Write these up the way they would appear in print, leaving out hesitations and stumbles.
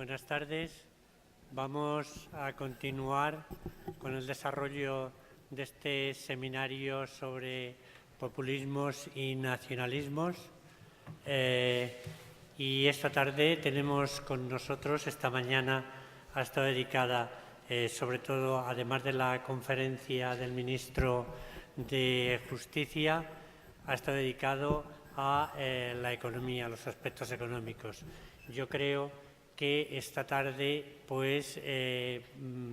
Buenas tardes. Vamos a continuar con el desarrollo de este seminario sobre populismos y nacionalismos. Y esta tarde tenemos con nosotros, esta mañana ha estado dedicada sobre todo, además de la conferencia del ministro de Justicia, ha estado dedicado a la economía, a los aspectos económicos. Yo creo que esta tarde pues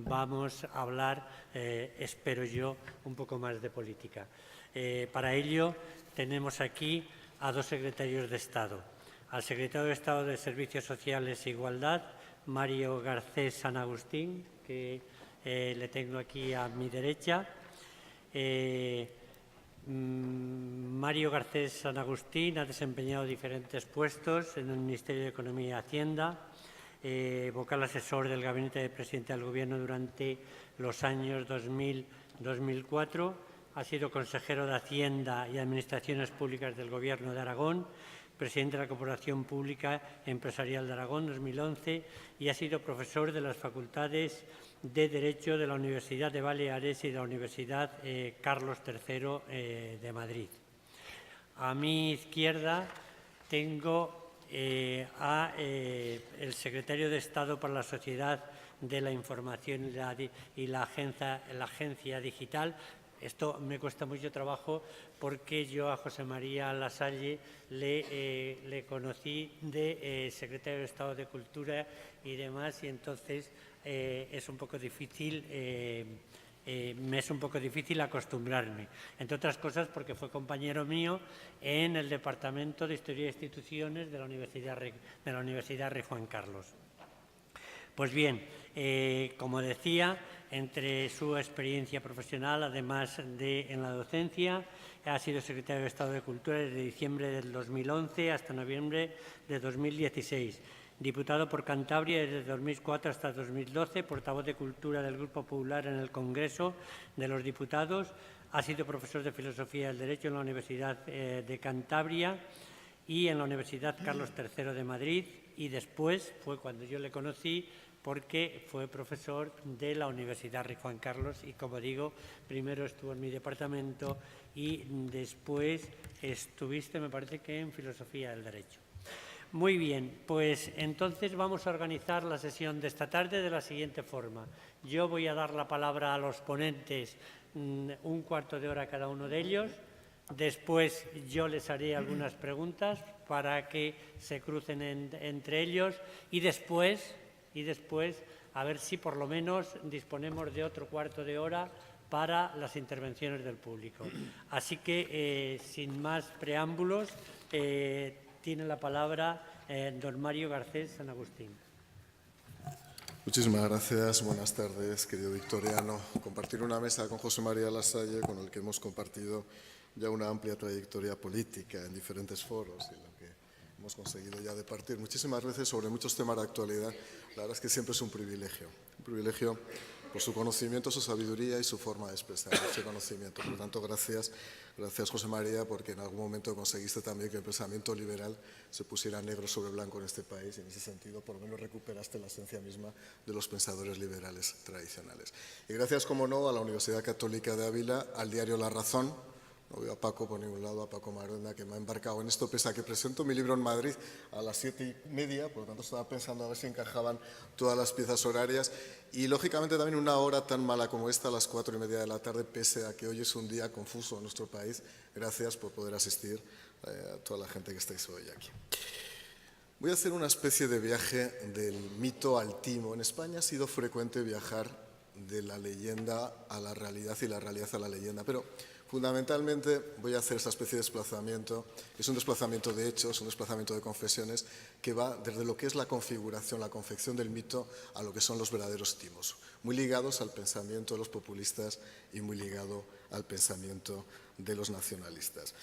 vamos a hablar, espero yo, un poco más de política. Para ello tenemos aquí a dos secretarios de Estado. Al secretario de Estado de Servicios Sociales e Igualdad, Mario Garcés San Agustín, que le tengo aquí a mi derecha. Mario Garcés San Agustín ha desempeñado diferentes puestos en el Ministerio de Economía y Hacienda, vocal asesor del Gabinete del Presidente del Gobierno durante los años 2000-2004, ha sido consejero de Hacienda y Administraciones Públicas del Gobierno de Aragón, presidente de la Corporación Pública Empresarial de Aragón 2011 y ha sido profesor de las Facultades de Derecho de la Universidad de Baleares y de la Universidad Carlos III de Madrid. A mi izquierda tengo el secretario de Estado para la Sociedad de la Información y la Agencia Digital. Esto me cuesta mucho trabajo porque yo a José María Lasalle le conocí de secretario de Estado de Cultura y demás, y entonces es un poco difícil, me es un poco difícil acostumbrarme, entre otras cosas porque fue compañero mío en el Departamento de Historia de Instituciones de la Universidad Rey Juan Carlos. Pues bien, como decía, entre su experiencia profesional, además de en la docencia, ha sido secretario de Estado de Cultura desde diciembre del 2011 hasta noviembre de 2016, diputado por Cantabria desde 2004 hasta 2012, portavoz de Cultura del Grupo Popular en el Congreso de los Diputados, ha sido profesor de Filosofía del Derecho en la Universidad de Cantabria y en la Universidad Carlos III de Madrid, y después fue cuando yo le conocí, porque fue profesor de la Universidad Rey Juan Carlos y, como digo, primero estuvo en mi departamento y después estuviste, me parece que en Filosofía del Derecho. Muy bien, pues entonces vamos a organizar la sesión de esta tarde de la siguiente forma. Yo voy a dar la palabra a los ponentes, un cuarto de hora a cada uno de ellos. Después yo les haré algunas preguntas para que se crucen entre ellos y después a ver si por lo menos disponemos de otro cuarto de hora para las intervenciones del público. Así que, sin más preámbulos, tiene la palabra don Mario Garcés San Agustín. Muchísimas gracias. Buenas tardes, querido Victoriano. Compartir una mesa con José María Lasalle, con el que hemos compartido ya una amplia trayectoria política en diferentes foros y lo que hemos conseguido ya departir muchísimas veces sobre muchos temas de actualidad. La verdad es que siempre es un privilegio por su conocimiento, su sabiduría y su forma de expresar ese conocimiento. Por lo tanto, gracias José María, porque en algún momento conseguiste también que el pensamiento liberal se pusiera negro sobre blanco en este país y en ese sentido por lo menos recuperaste la esencia misma de los pensadores liberales tradicionales. Y gracias, como no, a la Universidad Católica de Ávila, al diario La Razón. No veo a Paco por ningún lado, a Paco Maronda, que me ha embarcado en esto, pese a que presento mi libro en Madrid a las 7:30, por lo tanto estaba pensando a ver si encajaban todas las piezas horarias. Y, lógicamente, también una hora tan mala como esta, a las 4:30 de la tarde, pese a que hoy es un día confuso en nuestro país. Gracias por poder asistir a toda la gente que estáis hoy aquí. Voy a hacer una especie de viaje del mito al timo. En España ha sido frecuente viajar de la leyenda a la realidad y la realidad a la leyenda, pero fundamentalmente voy a hacer esa especie de desplazamiento. Es un desplazamiento de hechos, un desplazamiento de confesiones que va desde lo que es la configuración, la confección del mito a lo que son los verdaderos timos, muy ligados al pensamiento de los populistas y muy ligado al pensamiento de los nacionalistas.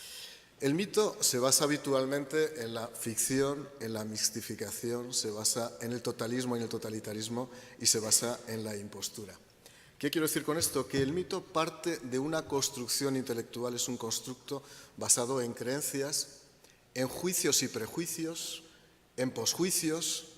El mito se basa habitualmente en la ficción, en la mistificación, se basa en el totalismo y en el totalitarismo y se basa en la impostura. ¿Qué quiero decir con esto? Que el mito parte de una construcción intelectual, es un constructo basado en creencias, en juicios y prejuicios, en posjuicios,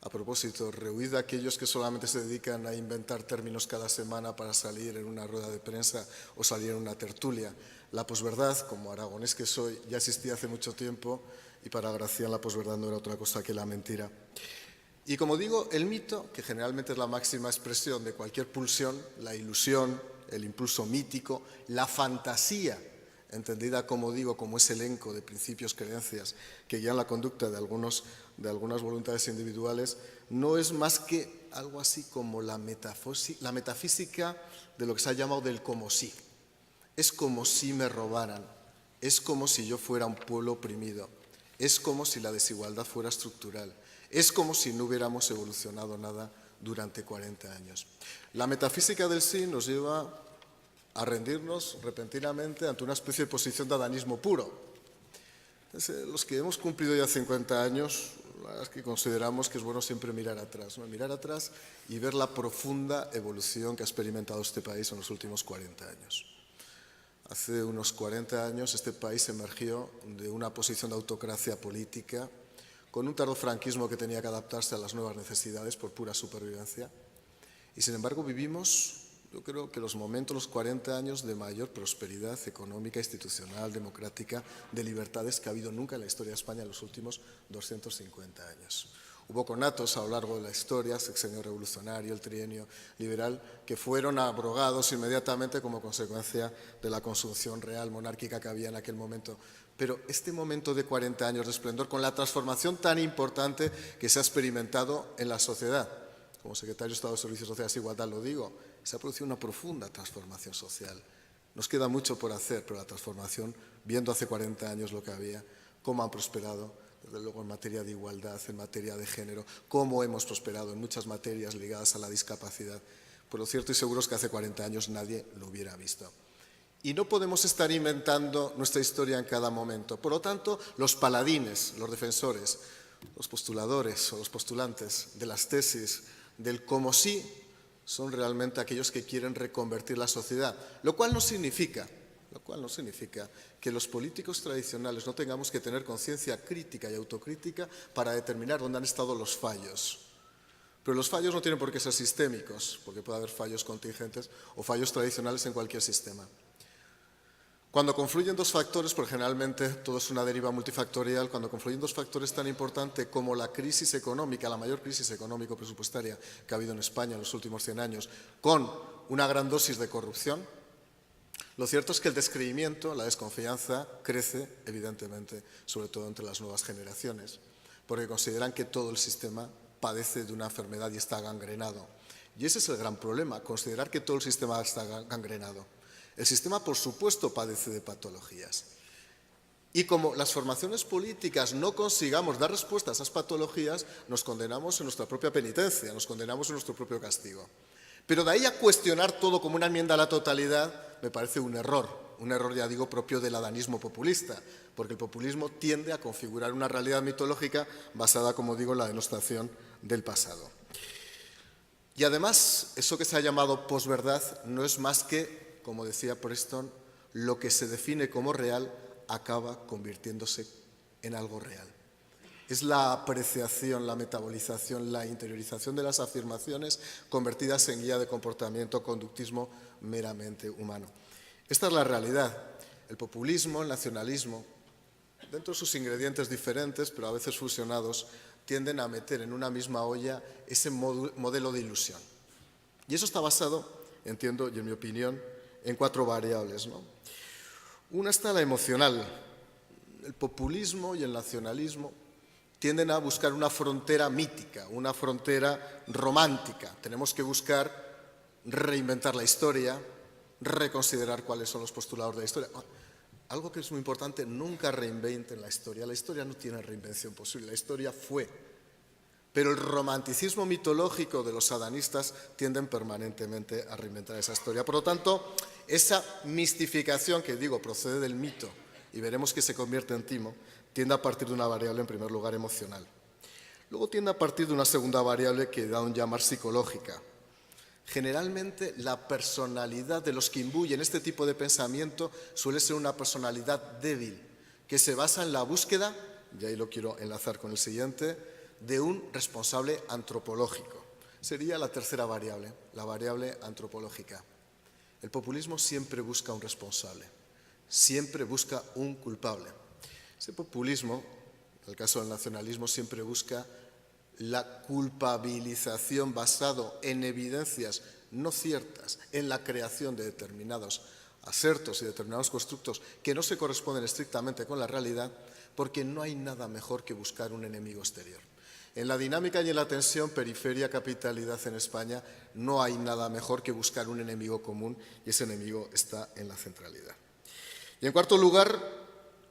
A propósito, rehuid a aquellos que solamente se dedican a inventar términos cada semana para salir en una rueda de prensa o salir en una tertulia. La posverdad, como aragonés que soy, ya existía hace mucho tiempo y para Gracián la posverdad no era otra cosa que la mentira. Y como digo, el mito, que generalmente es la máxima expresión de cualquier pulsión, la ilusión, el impulso mítico, la fantasía, entendida, como digo, como ese elenco de principios, creencias que guían la conducta de algunas voluntades individuales, no es más que algo así como la metafísica de lo que se ha llamado del como si. Es como si me robaran, es como si yo fuera un pueblo oprimido, es como si la desigualdad fuera estructural, es como si no hubiéramos evolucionado nada durante 40 años. La metafísica del sí nos lleva a rendirnos repentinamente ante una especie de posición de adanismo puro. Entonces, los que hemos cumplido ya 50 años, la verdad es que consideramos que es bueno siempre mirar atrás, ¿no? Mirar atrás y ver la profunda evolución que ha experimentado este país en los últimos 40 años. Hace unos 40 años este país emergió de una posición de autocracia política, con un tardofranquismo que tenía que adaptarse a las nuevas necesidades por pura supervivencia. Y sin embargo vivimos, yo creo que los 40 años de mayor prosperidad económica, institucional, democrática, de libertades que ha habido nunca en la historia de España en los últimos 250 años. Hubo conatos a lo largo de la historia, el sexenio revolucionario, el trienio liberal, que fueron abrogados inmediatamente como consecuencia de la consunción real monárquica que había en aquel momento. Pero este momento de 40 años de esplendor, con la transformación tan importante que se ha experimentado en la sociedad, como secretario de Estado de Servicios Sociales e Igualdad lo digo, se ha producido una profunda transformación social. Nos queda mucho por hacer, pero la transformación, viendo hace 40 años lo que había, cómo han prosperado, desde luego en materia de igualdad, en materia de género, cómo hemos prosperado en muchas materias ligadas a la discapacidad. Por lo cierto y seguro es que hace 40 años nadie lo hubiera visto. Y no podemos estar inventando nuestra historia en cada momento. Por lo tanto, los paladines, los defensores, los postuladores o los postulantes de las tesis del como sí son realmente aquellos que quieren reconvertir la sociedad, lo cual no significa que los políticos tradicionales no tengamos que tener conciencia crítica y autocrítica para determinar dónde han estado los fallos. Pero los fallos no tienen por qué ser sistémicos, porque puede haber fallos contingentes o fallos tradicionales en cualquier sistema. Cuando confluyen dos factores, porque generalmente todo es una deriva multifactorial, cuando confluyen dos factores tan importantes como la crisis económica, la mayor crisis económico-presupuestaria que ha habido en España en los últimos 100 años, con una gran dosis de corrupción, lo cierto es que el descreimiento, la desconfianza, crece evidentemente, sobre todo entre las nuevas generaciones, porque consideran que todo el sistema padece de una enfermedad y está gangrenado. Y ese es el gran problema, considerar que todo el sistema está gangrenado. El sistema, por supuesto, padece de patologías. Y como las formaciones políticas no consigamos dar respuesta a esas patologías, nos condenamos en nuestra propia penitencia, nos condenamos en nuestro propio castigo. Pero de ahí a cuestionar todo como una enmienda a la totalidad, me parece un error, ya digo, propio del adanismo populista, porque el populismo tiende a configurar una realidad mitológica basada, como digo, en la denostación del pasado. Y además, eso que se ha llamado posverdad no es más que, como decía Preston, lo que se define como real acaba convirtiéndose en algo real. Es la apreciación, la metabolización, la interiorización de las afirmaciones convertidas en guía de comportamiento, conductismo meramente humano. Esta es la realidad. El populismo, el nacionalismo, dentro de sus ingredientes diferentes, pero a veces fusionados, tienden a meter en una misma olla ese modelo de ilusión. Y eso está basado, entiendo, y en mi opinión, en 4 variables, ¿no? Una está la emocional. El populismo y el nacionalismo tienden a buscar una frontera mítica, una frontera romántica. Tenemos que buscar reinventar la historia, reconsiderar cuáles son los postulados de la historia. Algo que es muy importante, nunca reinventen la historia. La historia no tiene reinvención posible, la historia fue. Pero el romanticismo mitológico de los adanistas tienden permanentemente a reinventar esa historia. Por lo tanto, esa mistificación que digo procede del mito y veremos que se convierte en timo, tiende a partir de una variable, en primer lugar, emocional. Luego tiende a partir de una segunda variable que da un llamar psicológica. Generalmente la personalidad de los que imbuyen este tipo de pensamiento suele ser una personalidad débil, que se basa en la búsqueda, y ahí lo quiero enlazar con el siguiente, de un responsable antropológico. Sería la tercera variable, la variable antropológica. El populismo siempre busca un responsable, siempre busca un culpable. Ese populismo, en el caso del nacionalismo, siempre busca la culpabilización basado en evidencias no ciertas, en la creación de determinados asertos y determinados constructos que no se corresponden estrictamente con la realidad, porque no hay nada mejor que buscar un enemigo exterior. En la dinámica y en la tensión periferia-capitalidad en España no hay nada mejor que buscar un enemigo común, y ese enemigo está en la centralidad. Y en cuarto lugar,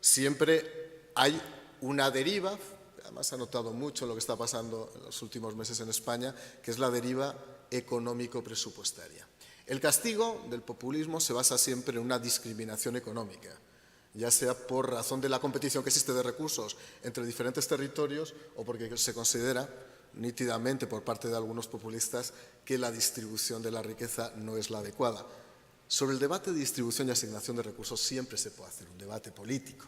siempre hay una deriva, además se ha notado mucho lo que está pasando en los últimos meses en España, que es la deriva económico-presupuestaria. El castigo del populismo se basa siempre en una discriminación económica, ya sea por razón de la competición que existe de recursos entre diferentes territorios o porque se considera nítidamente por parte de algunos populistas que la distribución de la riqueza no es la adecuada. Sobre el debate de distribución y asignación de recursos siempre se puede hacer un debate político.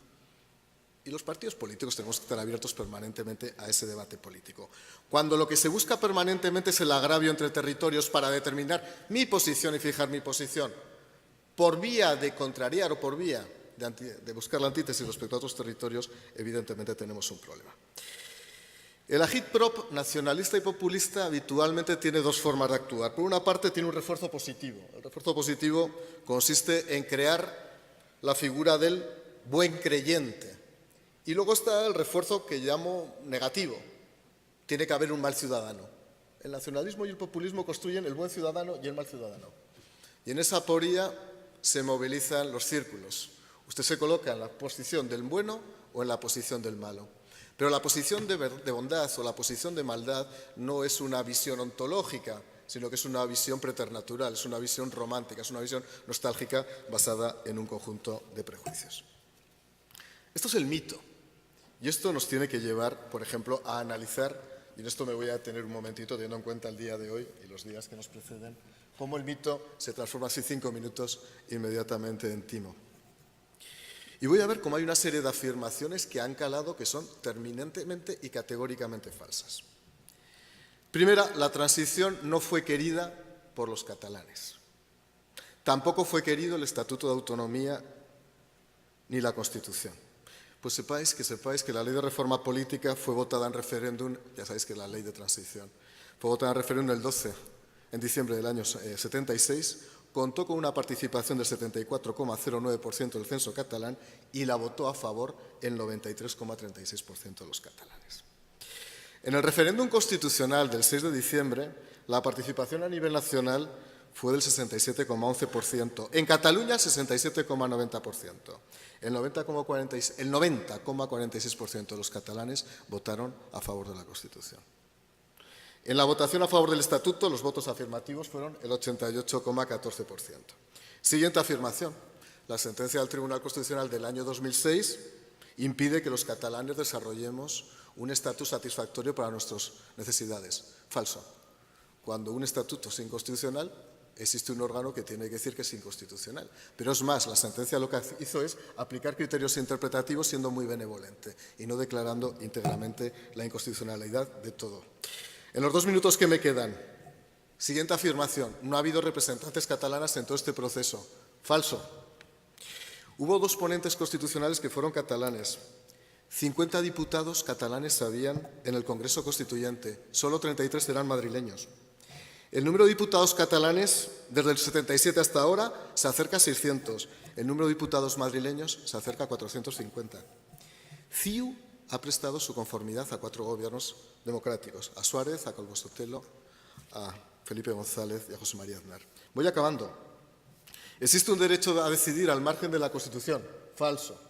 Y los partidos políticos tenemos que estar abiertos permanentemente a ese debate político. Cuando lo que se busca permanentemente es el agravio entre territorios para determinar mi posición y fijar mi posición, por vía de contrariar o por vía de buscar la antítesis respecto a otros territorios, evidentemente tenemos un problema. El agitprop nacionalista y populista habitualmente tiene dos formas de actuar. Por una parte, tiene un refuerzo positivo. El refuerzo positivo consiste en crear la figura del buen creyente. Y luego está el refuerzo que llamo negativo. Tiene que haber un mal ciudadano. El nacionalismo y el populismo construyen el buen ciudadano y el mal ciudadano. Y en esa aporía se movilizan los círculos. Usted se coloca en la posición del bueno o en la posición del malo. Pero la posición de bondad o la posición de maldad no es una visión ontológica, sino que es una visión preternatural, es una visión romántica, es una visión nostálgica basada en un conjunto de prejuicios. Esto es el mito. Y esto nos tiene que llevar, por ejemplo, a analizar, y en esto me voy a detener un momentito teniendo en cuenta el día de hoy y los días que nos preceden, cómo el mito se transforma así 5 minutos inmediatamente en timo. Y voy a ver cómo hay una serie de afirmaciones que han calado que son terminantemente y categóricamente falsas. Primera, la transición no fue querida por los catalanes. Tampoco fue querido el Estatuto de Autonomía ni la Constitución. Pues sepáis que la ley de reforma política fue votada en referéndum, ya sabéis que es la ley de transición, fue votada en referéndum el 12 en diciembre del año 76, contó con una participación del 74,09% del censo catalán y la votó a favor el 93,36% de los catalanes. En el referéndum constitucional del 6 de diciembre, la participación a nivel nacional fue del 67,11%, en Cataluña 67,90%. El 90,46% de los catalanes votaron a favor de la Constitución. En la votación a favor del Estatuto, los votos afirmativos fueron el 88,14%. Siguiente afirmación. La sentencia del Tribunal Constitucional del año 2006 impide que los catalanes desarrollemos un estatus satisfactorio para nuestras necesidades. Falso. Cuando un estatuto es inconstitucional, existe un órgano que tiene que decir que es inconstitucional. Pero es más, la sentencia lo que hizo es aplicar criterios interpretativos siendo muy benevolente y no declarando íntegramente la inconstitucionalidad de todo. En los 2 minutos que me quedan, siguiente afirmación. No ha habido representantes catalanas en todo este proceso. Falso. Hubo 2 ponentes constitucionales que fueron catalanes. 50 diputados catalanes habían en el Congreso Constituyente. Solo 33 eran madrileños. El número de diputados catalanes, desde el 77 hasta ahora, se acerca a 600. El número de diputados madrileños se acerca a 450. CiU ha prestado su conformidad a 4 gobiernos democráticos, a Suárez, a Calvo Sotelo, a Felipe González y a José María Aznar. Voy acabando. ¿Existe un derecho a decidir al margen de la Constitución? Falso.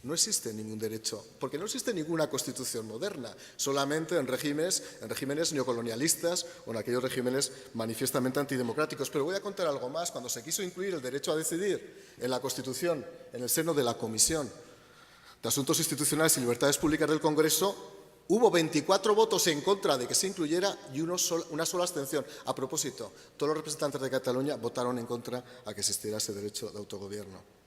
No existe ningún derecho, porque no existe ninguna constitución moderna, solamente en regímenes neocolonialistas o en aquellos regímenes manifiestamente antidemocráticos. Pero voy a contar algo más. Cuando se quiso incluir el derecho a decidir en la Constitución, en el seno de la Comisión de Asuntos Institucionales y Libertades Públicas del Congreso, hubo 24 votos en contra de que se incluyera y una sola abstención. A propósito, todos los representantes de Cataluña votaron en contra a que existiera ese derecho de autogobierno.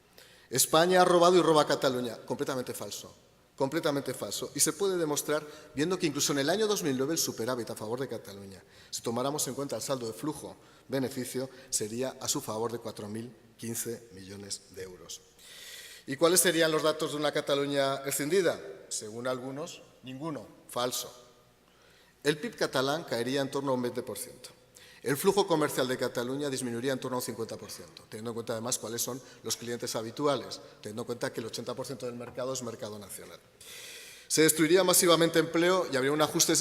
España ha robado y roba a Cataluña. Completamente falso. Completamente falso. Y se puede demostrar viendo que incluso en el año 2009 el superávit a favor de Cataluña, si tomáramos en cuenta el saldo de flujo-beneficio, sería a su favor de 4.015 millones de euros. ¿Y cuáles serían los datos de una Cataluña escindida? Según algunos, ninguno. Falso. El PIB catalán caería en torno a un 20%. El flujo comercial de Cataluña disminuiría en torno a un 50%, teniendo en cuenta además cuáles son los clientes habituales, teniendo en cuenta que el 80% del mercado es mercado nacional. Se destruiría masivamente empleo y habría un ajuste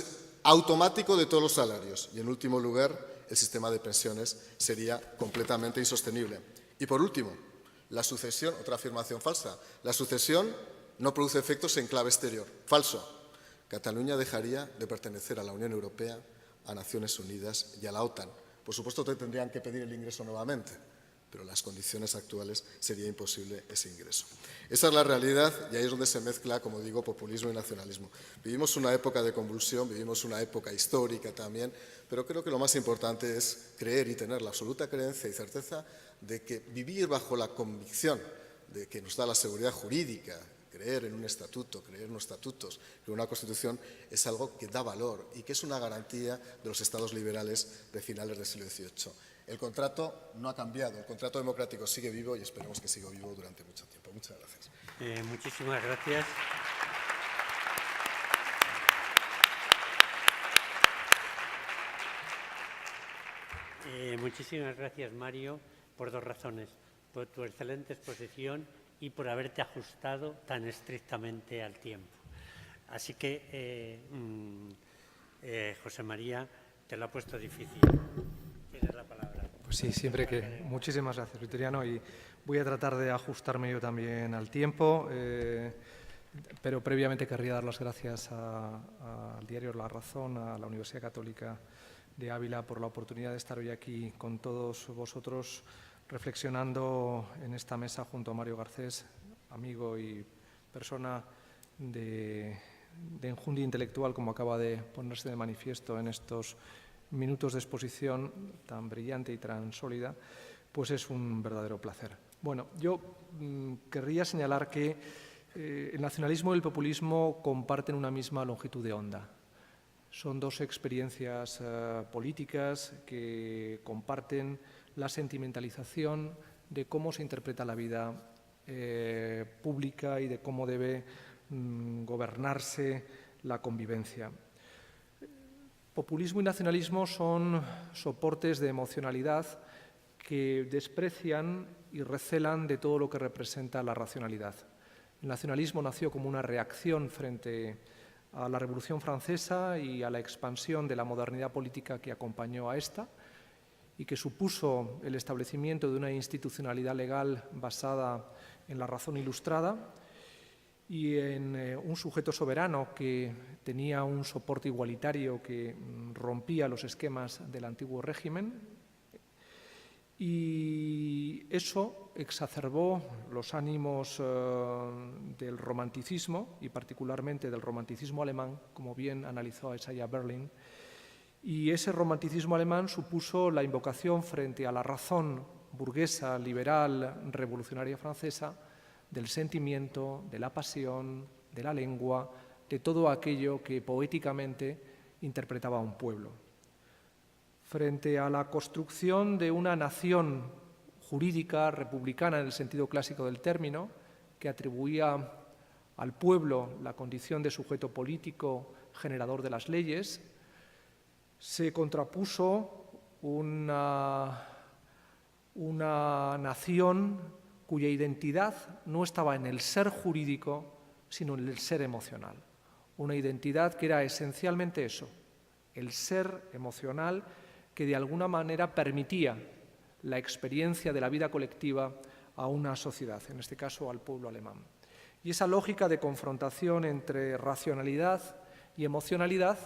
automático de todos los salarios. Y en último lugar, el sistema de pensiones sería completamente insostenible. Y por último, la sucesión, otra afirmación falsa. La sucesión no produce efectos en clave exterior. Falso. Cataluña dejaría de pertenecer a la Unión Europea, a Naciones Unidas y a la OTAN. Por supuesto, tendrían que pedir el ingreso nuevamente, pero en las condiciones actuales sería imposible ese ingreso. Esa es la realidad y ahí es donde se mezcla, como digo, populismo y nacionalismo. Vivimos una época de convulsión, vivimos una época histórica también, pero creo que lo más importante es creer y tener la absoluta creencia y certeza de que vivir bajo la convicción de que nos da la seguridad jurídica, creer en un estatuto, creer en unos estatutos, creer en una Constitución, es algo que da valor y que es una garantía de los estados liberales de finales del siglo XVIII. El contrato no ha cambiado, el contrato democrático sigue vivo y esperemos que siga vivo durante mucho tiempo. Muchas gracias. Muchísimas gracias. Muchísimas gracias, Mario, por dos razones. Por tu excelente exposición y por haberte ajustado tan estrictamente al tiempo. Así que, José María, te lo ha puesto difícil. Tienes la palabra. Pues sí, siempre que... Muchísimas gracias, Victoriano, y voy a tratar de ajustarme yo también al tiempo, pero previamente querría dar las gracias al diario La Razón, a la Universidad Católica de Ávila, por la oportunidad de estar hoy aquí con todos vosotros, reflexionando en esta mesa junto a Mario Garcés, amigo y persona de enjundia intelectual, como acaba de ponerse de manifiesto en estos minutos de exposición tan brillante y tan sólida, pues es un verdadero placer. Bueno, yo querría señalar que el nacionalismo y el populismo comparten una misma longitud de onda. Son dos experiencias políticas que comparten la sentimentalización de cómo se interpreta la vida pública y de cómo debe gobernarse la convivencia. Populismo y nacionalismo son soportes de emocionalidad que desprecian y recelan de todo lo que representa la racionalidad. El nacionalismo nació como una reacción frente a la Revolución Francesa y a la expansión de la modernidad política que acompañó a esta, y que supuso el establecimiento de una institucionalidad legal basada en la razón ilustrada y en un sujeto soberano que tenía un soporte igualitario que rompía los esquemas del antiguo régimen. Y eso exacerbó los ánimos del romanticismo y particularmente del romanticismo alemán, como bien analizó Isaiah Berlin. Y ese romanticismo alemán supuso la invocación frente a la razón burguesa, liberal, revolucionaria francesa, del sentimiento, de la pasión, de la lengua, de todo aquello que poéticamente interpretaba a un pueblo. Frente a la construcción de una nación jurídica, republicana en el sentido clásico del término, que atribuía al pueblo la condición de sujeto político generador de las leyes, se contrapuso una nación cuya identidad no estaba en el ser jurídico, sino en el ser emocional. Una identidad que era esencialmente eso, el ser emocional que de alguna manera permitía la experiencia de la vida colectiva a una sociedad, en este caso al pueblo alemán. Y esa lógica de confrontación entre racionalidad y emocionalidad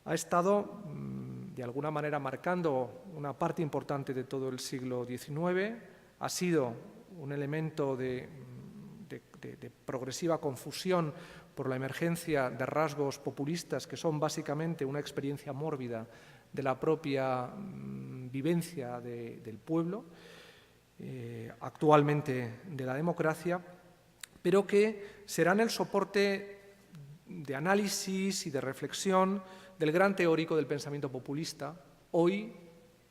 ha estado, de alguna manera, marcando una parte importante de todo el siglo XIX, ha sido un elemento de progresiva confusión por la emergencia de rasgos populistas que son básicamente una experiencia mórbida de la propia vivencia del pueblo, actualmente de la democracia, pero que serán el soporte de análisis y de reflexión del gran teórico del pensamiento populista, hoy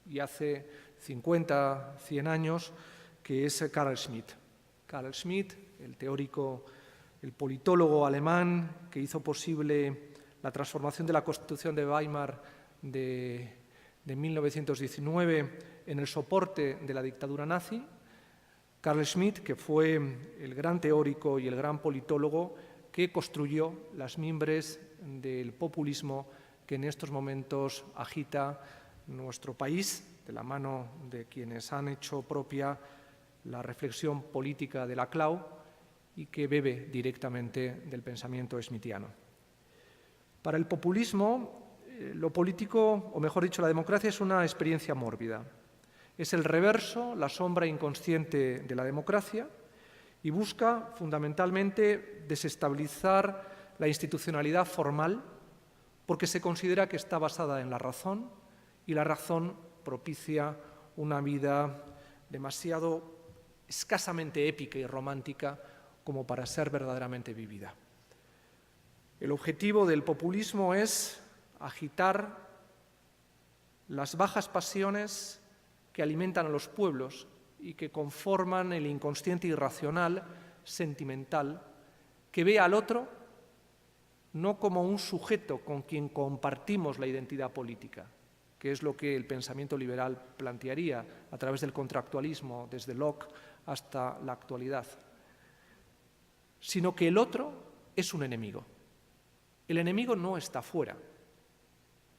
y hace 50, 100 años, que es Carl Schmitt. Carl Schmitt, el teórico, el politólogo alemán que hizo posible la transformación de la Constitución de Weimar de 1919 en el soporte de la dictadura nazi. Carl Schmitt, que fue el gran teórico y el gran politólogo que construyó las mimbres del populismo que en estos momentos agita nuestro país, de la mano de quienes han hecho propia la reflexión política de la CLAU y que bebe directamente del pensamiento schmittiano. Para el populismo, lo político, o mejor dicho, la democracia es una experiencia mórbida. Es el reverso, la sombra inconsciente de la democracia y busca fundamentalmente desestabilizar la institucionalidad formal porque se considera que está basada en la razón y la razón propicia una vida demasiado escasamente épica y romántica como para ser verdaderamente vivida. El objetivo del populismo es agitar las bajas pasiones que alimentan a los pueblos y que conforman el inconsciente irracional, sentimental, que ve al otro no como un sujeto con quien compartimos la identidad política, que es lo que el pensamiento liberal plantearía a través del contractualismo, desde Locke hasta la actualidad, sino que el otro es un enemigo. El enemigo no está fuera,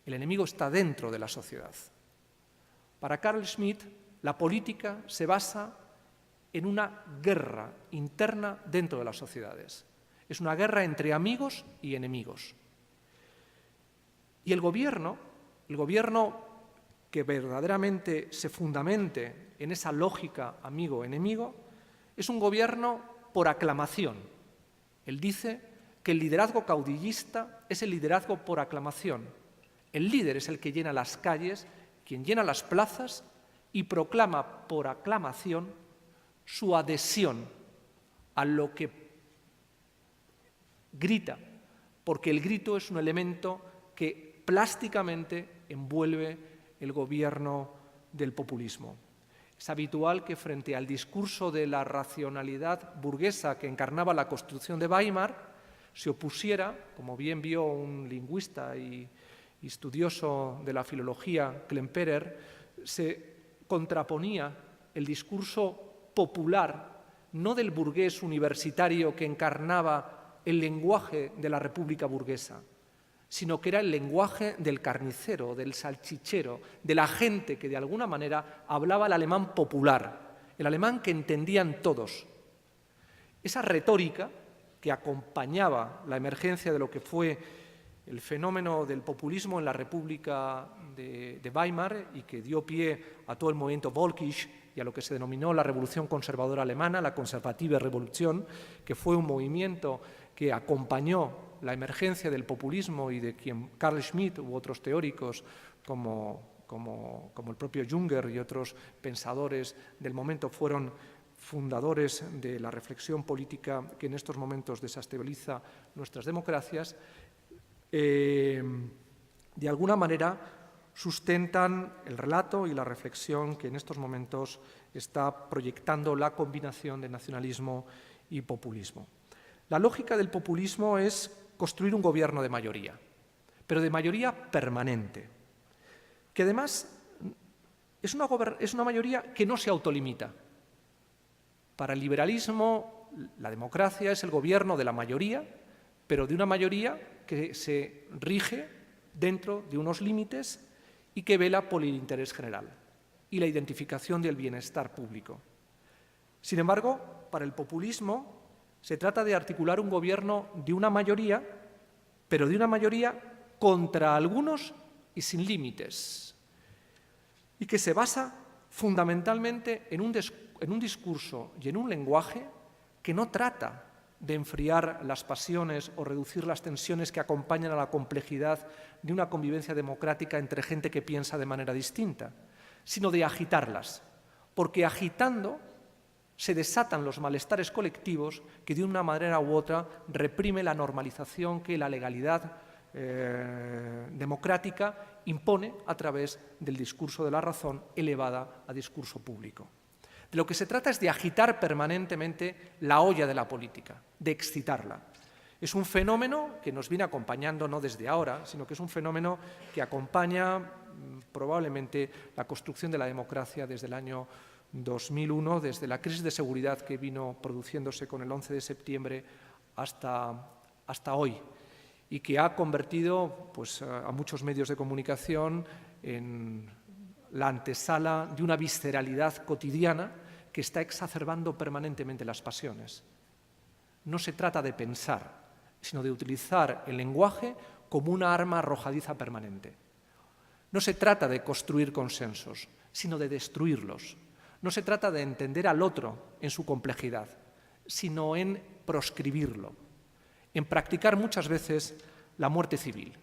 el enemigo está dentro de la sociedad. Para Carl Schmitt, la política se basa en una guerra interna dentro de las sociedades. Es una guerra entre amigos y enemigos. Y el gobierno que verdaderamente se fundamente en esa lógica amigo-enemigo, es un gobierno por aclamación. Él dice que el liderazgo caudillista es el liderazgo por aclamación. El líder es el que llena las calles, quien llena las plazas y proclama por aclamación su adhesión a lo que grita, porque el grito es un elemento que plásticamente envuelve el gobierno del populismo. Es habitual que frente al discurso de la racionalidad burguesa que encarnaba la Constitución de Weimar se opusiera, como bien vio un lingüista y estudioso de la filología, Klemperer, se contraponía el discurso popular, no del burgués universitario que encarnaba el lenguaje de la República burguesa, sino que era el lenguaje del carnicero, del salchichero, de la gente que de alguna manera hablaba el alemán popular, el alemán que entendían todos. Esa retórica que acompañaba la emergencia de lo que fue el fenómeno del populismo en la República de Weimar y que dio pie a todo el movimiento Völkisch y a lo que se denominó la Revolución Conservadora Alemana, la Conservative Revolution, que fue un movimiento que acompañó la emergencia del populismo y de quien Carl Schmitt u otros teóricos como el propio Junger y otros pensadores del momento fueron fundadores de la reflexión política que en estos momentos desestabiliza nuestras democracias, de alguna manera sustentan el relato y la reflexión que en estos momentos está proyectando la combinación de nacionalismo y populismo. La lógica del populismo es construir un gobierno de mayoría, pero de mayoría permanente, que además es una mayoría que no se autolimita. Para el liberalismo, la democracia es el gobierno de la mayoría, pero de una mayoría que se rige dentro de unos límites y que vela por el interés general y la identificación del bienestar público. Sin embargo, para el populismo se trata de articular un gobierno de una mayoría, pero de una mayoría contra algunos y sin límites, y que se basa fundamentalmente en un discurso y en un lenguaje que no trata de enfriar las pasiones o reducir las tensiones que acompañan a la complejidad de una convivencia democrática entre gente que piensa de manera distinta, sino de agitarlas, porque agitando se desatan los malestares colectivos que de una manera u otra reprime la normalización que la legalidad democrática impone a través del discurso de la razón elevada a discurso público. De lo que se trata es de agitar permanentemente la olla de la política, de excitarla. Es un fenómeno que nos viene acompañando no desde ahora, sino que es un fenómeno que acompaña probablemente la construcción de la democracia desde el año 2001, desde la crisis de seguridad que vino produciéndose con el 11 de septiembre hasta hoy, y que ha convertido pues, a muchos medios de comunicación en la antesala de una visceralidad cotidiana que está exacerbando permanentemente las pasiones. No se trata de pensar, sino de utilizar el lenguaje como una arma arrojadiza permanente. No se trata de construir consensos, sino de destruirlos. No se trata de entender al otro en su complejidad, sino en proscribirlo, en practicar muchas veces la muerte civil.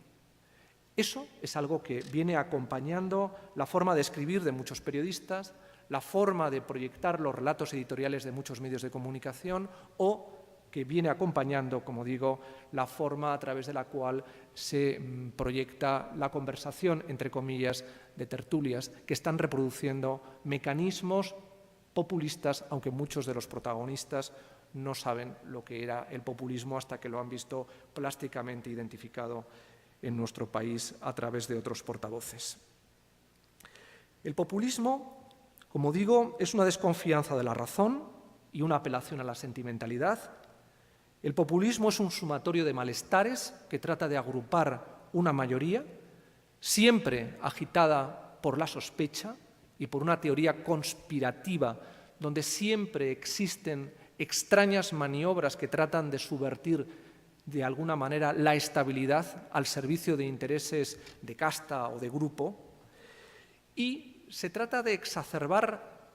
Eso es algo que viene acompañando la forma de escribir de muchos periodistas, la forma de proyectar los relatos editoriales de muchos medios de comunicación o que viene acompañando, como digo, la forma a través de la cual se proyecta la conversación, entre comillas, de tertulias, que están reproduciendo mecanismos populistas, aunque muchos de los protagonistas no saben lo que era el populismo hasta que lo han visto plásticamente identificado en nuestro país a través de otros portavoces. El populismo, como digo, es una desconfianza de la razón y una apelación a la sentimentalidad. El populismo es un sumatorio de malestares que trata de agrupar una mayoría, siempre agitada por la sospecha y por una teoría conspirativa, donde siempre existen extrañas maniobras que tratan de subvertir de alguna manera la estabilidad al servicio de intereses de casta o de grupo. Y se trata de exacerbar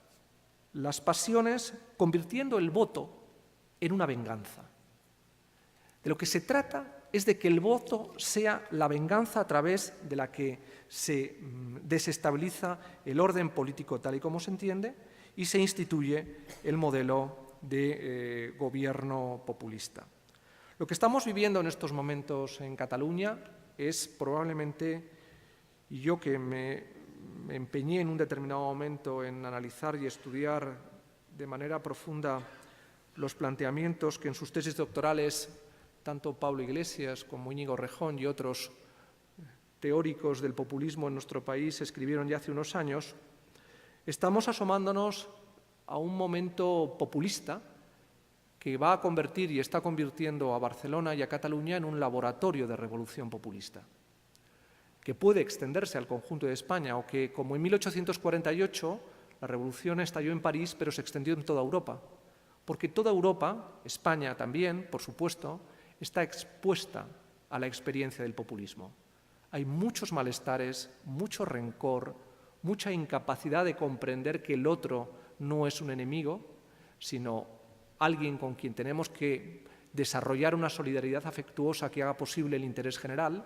las pasiones convirtiendo el voto en una venganza. De lo que se trata es de que el voto sea la venganza a través de la que se desestabiliza el orden político tal y como se entiende y se instituye el modelo de gobierno populista. Lo que estamos viviendo en estos momentos en Cataluña es probablemente, y yo que me empeñé en un determinado momento en analizar y estudiar de manera profunda los planteamientos que en sus tesis doctorales tanto Pablo Iglesias como Íñigo Rejón y otros teóricos del populismo en nuestro país escribieron ya hace unos años, estamos asomándonos a un momento populista que va a convertir y está convirtiendo a Barcelona y a Cataluña en un laboratorio de revolución populista, que puede extenderse al conjunto de España o que, como en 1848, la revolución estalló en París pero se extendió en toda Europa, porque toda Europa, España también, por supuesto, está expuesta a la experiencia del populismo. Hay muchos malestares, mucho rencor, mucha incapacidad de comprender que el otro no es un enemigo, sino alguien con quien tenemos que desarrollar una solidaridad afectuosa que haga posible el interés general.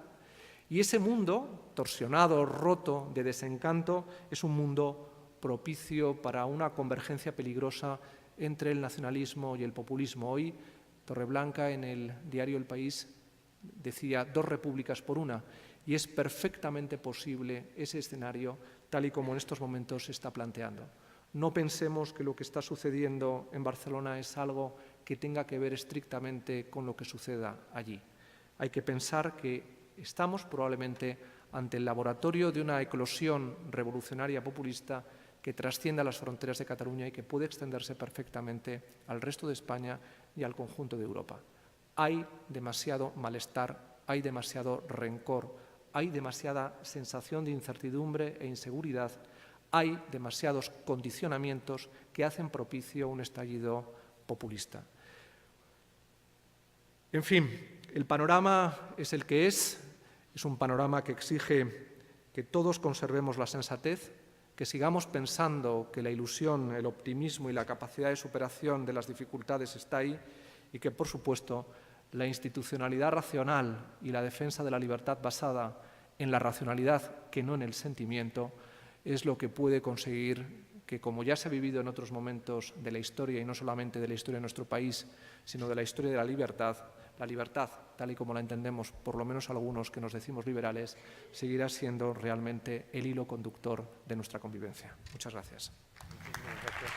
Y ese mundo, torsionado, roto, de desencanto, es un mundo propicio para una convergencia peligrosa entre el nacionalismo y el populismo. Hoy, Torreblanca, en el diario El País, decía 2 repúblicas por una, y es perfectamente posible ese escenario tal y como en estos momentos se está planteando. No pensemos que lo que está sucediendo en Barcelona es algo que tenga que ver estrictamente con lo que suceda allí. Hay que pensar que estamos probablemente ante el laboratorio de una eclosión revolucionaria populista que trascienda las fronteras de Cataluña y que puede extenderse perfectamente al resto de España y al conjunto de Europa. Hay demasiado malestar, hay demasiado rencor, hay demasiada sensación de incertidumbre e inseguridad, hay demasiados condicionamientos que hacen propicio un estallido populista. En fin, el panorama es el que es un panorama que exige que todos conservemos la sensatez, que sigamos pensando que la ilusión, el optimismo y la capacidad de superación de las dificultades está ahí y que, por supuesto, la institucionalidad racional y la defensa de la libertad basada en la racionalidad que no en el sentimiento es lo que puede conseguir que, como ya se ha vivido en otros momentos de la historia, y no solamente de la historia de nuestro país, sino de la historia de la libertad, tal y como la entendemos, por lo menos algunos que nos decimos liberales, seguirá siendo realmente el hilo conductor de nuestra convivencia. Muchas gracias. Muchísimas gracias.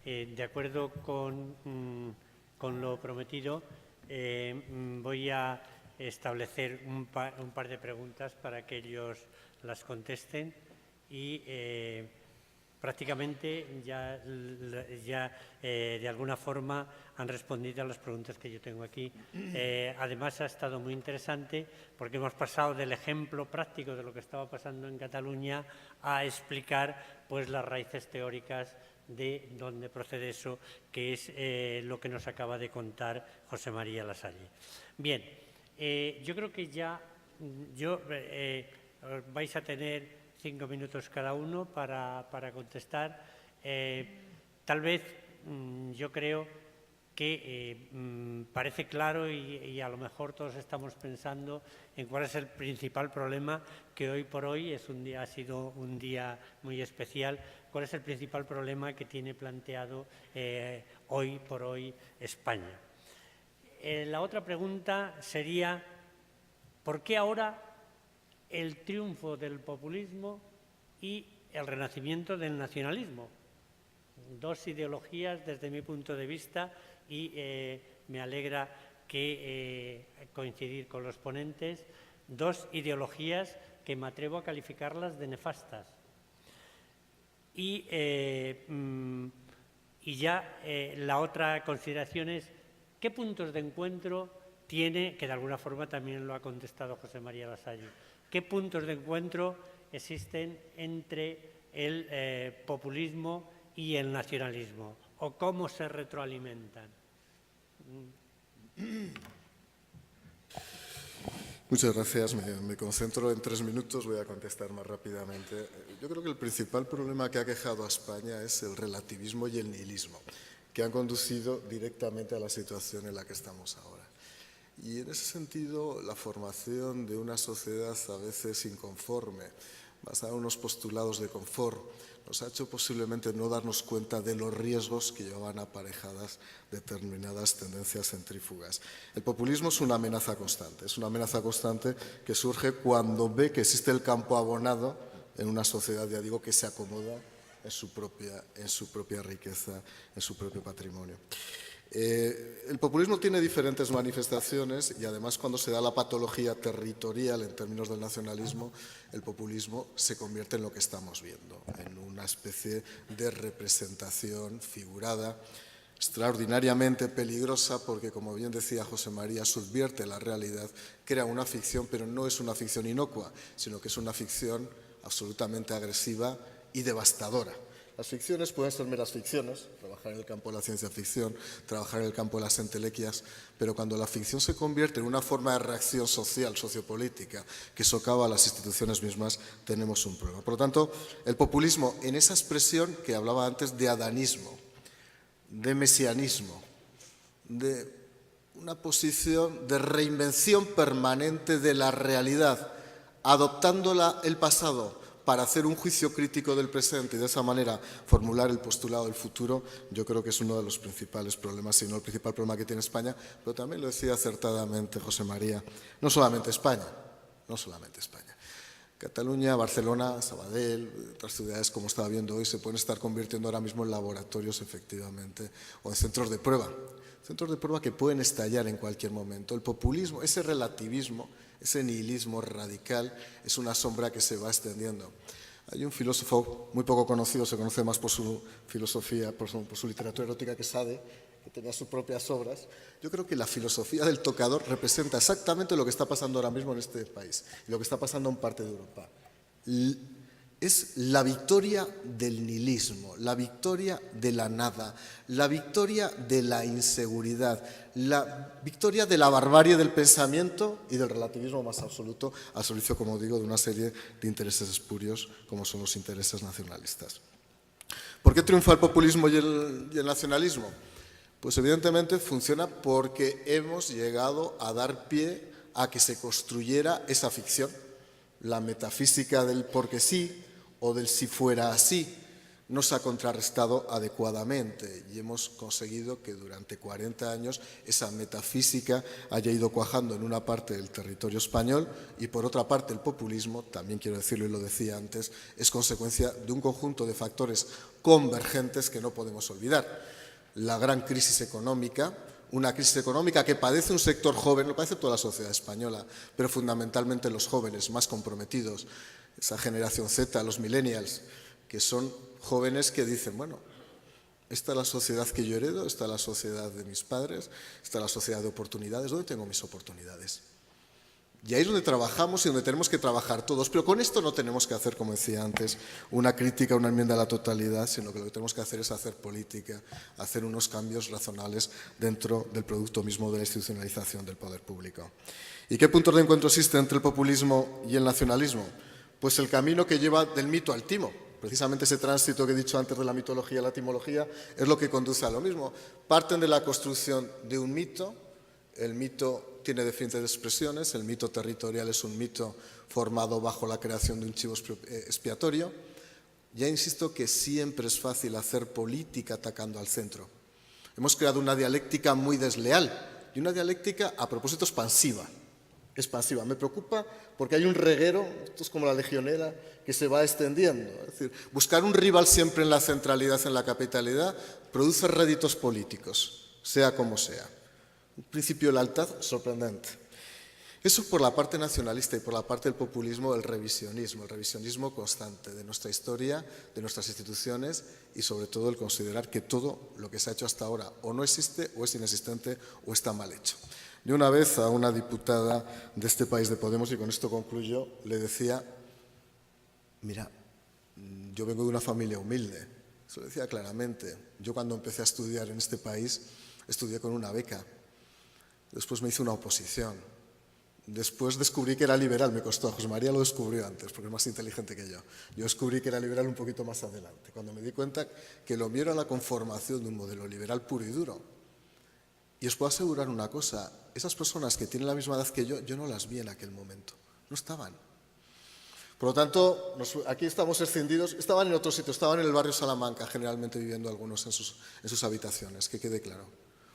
De acuerdo con lo prometido, voy a establecer un par de preguntas para que ellos las contesten y prácticamente ya de alguna forma han respondido a las preguntas que yo tengo aquí. Además, ha estado muy interesante porque hemos pasado del ejemplo práctico de lo que estaba pasando en Cataluña a explicar pues, las raíces teóricas de dónde procede eso, que es lo que nos acaba de contar José María Lasalle. Bien, yo creo que ya vais a tener 5 minutos cada uno para contestar. Tal vez yo creo que parece claro y a lo mejor todos estamos pensando en cuál es el principal problema que hoy por hoy ha sido un día muy especial. ¿Cuál es el principal problema que tiene planteado hoy por hoy España? La otra pregunta sería, ¿por qué ahora el triunfo del populismo y el renacimiento del nacionalismo? Dos ideologías desde mi punto de vista y me alegra coincidir con los ponentes, dos ideologías que me atrevo a calificarlas de nefastas. Y ya la otra consideración es qué puntos de encuentro tiene, que de alguna forma también lo ha contestado José María Lasalle, qué puntos de encuentro existen entre el populismo y el nacionalismo, o cómo se retroalimentan. Muchas gracias. Me concentro en 3 minutos, voy a contestar más rápidamente. Yo creo que el principal problema que ha aquejado a España es el relativismo y el nihilismo, que han conducido directamente a la situación en la que estamos ahora. Y en ese sentido, la formación de una sociedad a veces inconforme, basada en unos postulados de confort, nos ha hecho posiblemente no darnos cuenta de los riesgos que llevaban aparejadas determinadas tendencias centrífugas. El populismo es una amenaza constante que surge cuando ve que existe el campo abonado en una sociedad, ya digo, que se acomoda en su propia riqueza, en su propio patrimonio. El populismo tiene diferentes manifestaciones y además cuando se da la patología territorial en términos del nacionalismo, el populismo se convierte en lo que estamos viendo, en una especie de representación figurada, extraordinariamente peligrosa porque, como bien decía José María, subvierte la realidad, crea una ficción, pero no es una ficción inocua, sino que es una ficción absolutamente agresiva y devastadora. Las ficciones pueden ser meras ficciones, trabajar en el campo de la ciencia ficción, trabajar en el campo de las entelequias, pero cuando la ficción se convierte en una forma de reacción social, sociopolítica, que socava a las instituciones mismas, tenemos un problema. Por lo tanto, el populismo, en esa expresión que hablaba antes de adanismo, de mesianismo, de una posición de reinvención permanente de la realidad, adoptando el pasado para hacer un juicio crítico del presente y de esa manera formular el postulado del futuro, yo creo que es uno de los principales problemas, si no el principal problema que tiene España, pero también lo decía acertadamente José María, no solamente España. Cataluña, Barcelona, Sabadell, otras ciudades, como estaba viendo hoy, se pueden estar convirtiendo ahora mismo en laboratorios, efectivamente, o en centros de prueba que pueden estallar en cualquier momento. El populismo, ese relativismo, ese nihilismo radical es una sombra que se va extendiendo. Hay un filósofo muy poco conocido, se conoce más por su filosofía, por su literatura erótica, que Sade, que tenía sus propias obras. Yo creo que la filosofía del tocador representa exactamente lo que está pasando ahora mismo en este país y lo que está pasando en parte de Europa. Es la victoria del nihilismo, la victoria de la nada, la victoria de la inseguridad, la victoria de la barbarie del pensamiento y del relativismo más absoluto, al servicio, como digo, de una serie de intereses espurios como son los intereses nacionalistas. ¿Por qué triunfa el populismo y el nacionalismo? Pues evidentemente funciona porque hemos llegado a dar pie a que se construyera esa ficción, la metafísica del porque sí o del si fuera así. No se ha contrarrestado adecuadamente y hemos conseguido que durante 40 años esa metafísica haya ido cuajando en una parte del territorio español y por otra parte el populismo, también quiero decirlo y lo decía antes, es consecuencia de un conjunto de factores convergentes que no podemos olvidar. La gran crisis económica, una crisis económica que padece un sector joven, lo padece toda la sociedad española, pero fundamentalmente los jóvenes más comprometidos, esa generación Z, los millennials, que son jóvenes que dicen, bueno, esta es la sociedad que yo heredo, esta es la sociedad de mis padres, esta es la sociedad de oportunidades, ¿dónde tengo mis oportunidades? Y ahí es donde trabajamos y donde tenemos que trabajar todos, pero con esto no tenemos que hacer, como decía antes, una crítica, una enmienda a la totalidad, sino que lo que tenemos que hacer es hacer política, hacer unos cambios razonables dentro del producto mismo de la institucionalización del poder público. ¿Y qué puntos de encuentro existen entre el populismo y el nacionalismo? Pues el camino que lleva del mito al timo. Precisamente ese tránsito que he dicho antes de la mitología a la etimología es lo que conduce a lo mismo. Parten de la construcción de un mito, el mito tiene diferentes expresiones, el mito territorial es un mito formado bajo la creación de un chivo expiatorio. Ya insisto que siempre es fácil hacer política atacando al centro. Hemos creado una dialéctica muy desleal y una dialéctica a propósito expansiva. Me preocupa porque hay un reguero, esto es como la legionera, que se va extendiendo. Es decir, buscar un rival siempre en la centralidad, en la capitalidad, produce réditos políticos, sea como sea. Un principio de lealtad sorprendente. Eso por la parte nacionalista y por la parte del populismo, el revisionismo constante de nuestra historia, de nuestras instituciones y sobre todo el considerar que todo lo que se ha hecho hasta ahora o no existe o es inexistente o está mal hecho. Yo una vez a una diputada de este país de Podemos, y con esto concluyo, le decía, mira, yo vengo de una familia humilde, se lo decía claramente. Yo cuando empecé a estudiar en este país, estudié con una beca. Después me hice una oposición. Después descubrí que era liberal, me costó. José María lo descubrió antes, porque es más inteligente que yo. Yo descubrí que era liberal un poquito más adelante, cuando me di cuenta que lo mío era la conformación de un modelo liberal puro y duro. Y os puedo asegurar una cosa, esas personas que tienen la misma edad que yo no las vi en aquel momento, no estaban. Por lo tanto, aquí estamos escindidos, estaban en otro sitio, estaban en el barrio Salamanca, generalmente viviendo algunos en sus habitaciones, que quede claro.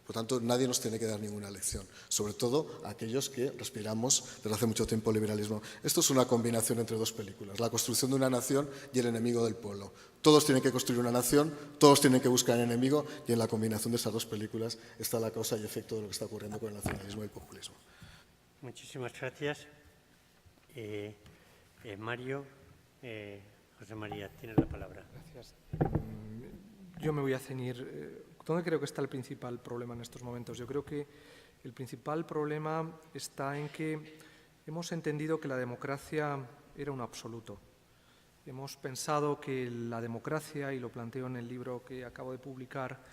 Por lo tanto, nadie nos tiene que dar ninguna lección, sobre todo aquellos que respiramos desde hace mucho tiempo el liberalismo. Esto es una combinación entre dos películas, la construcción de una nación y el enemigo del pueblo. Todos tienen que construir una nación, todos tienen que buscar el enemigo y en la combinación de esas dos películas está la causa y efecto de lo que está ocurriendo con el nacionalismo y el populismo. Muchísimas gracias. Mario, José María, tienes la palabra. Gracias. Yo me voy a ceñir. ¿Dónde creo que está el principal problema en estos momentos? Yo creo que el principal problema está en que hemos entendido que la democracia era un absoluto. Hemos pensado que la democracia, y lo planteo en el libro que acabo de publicar,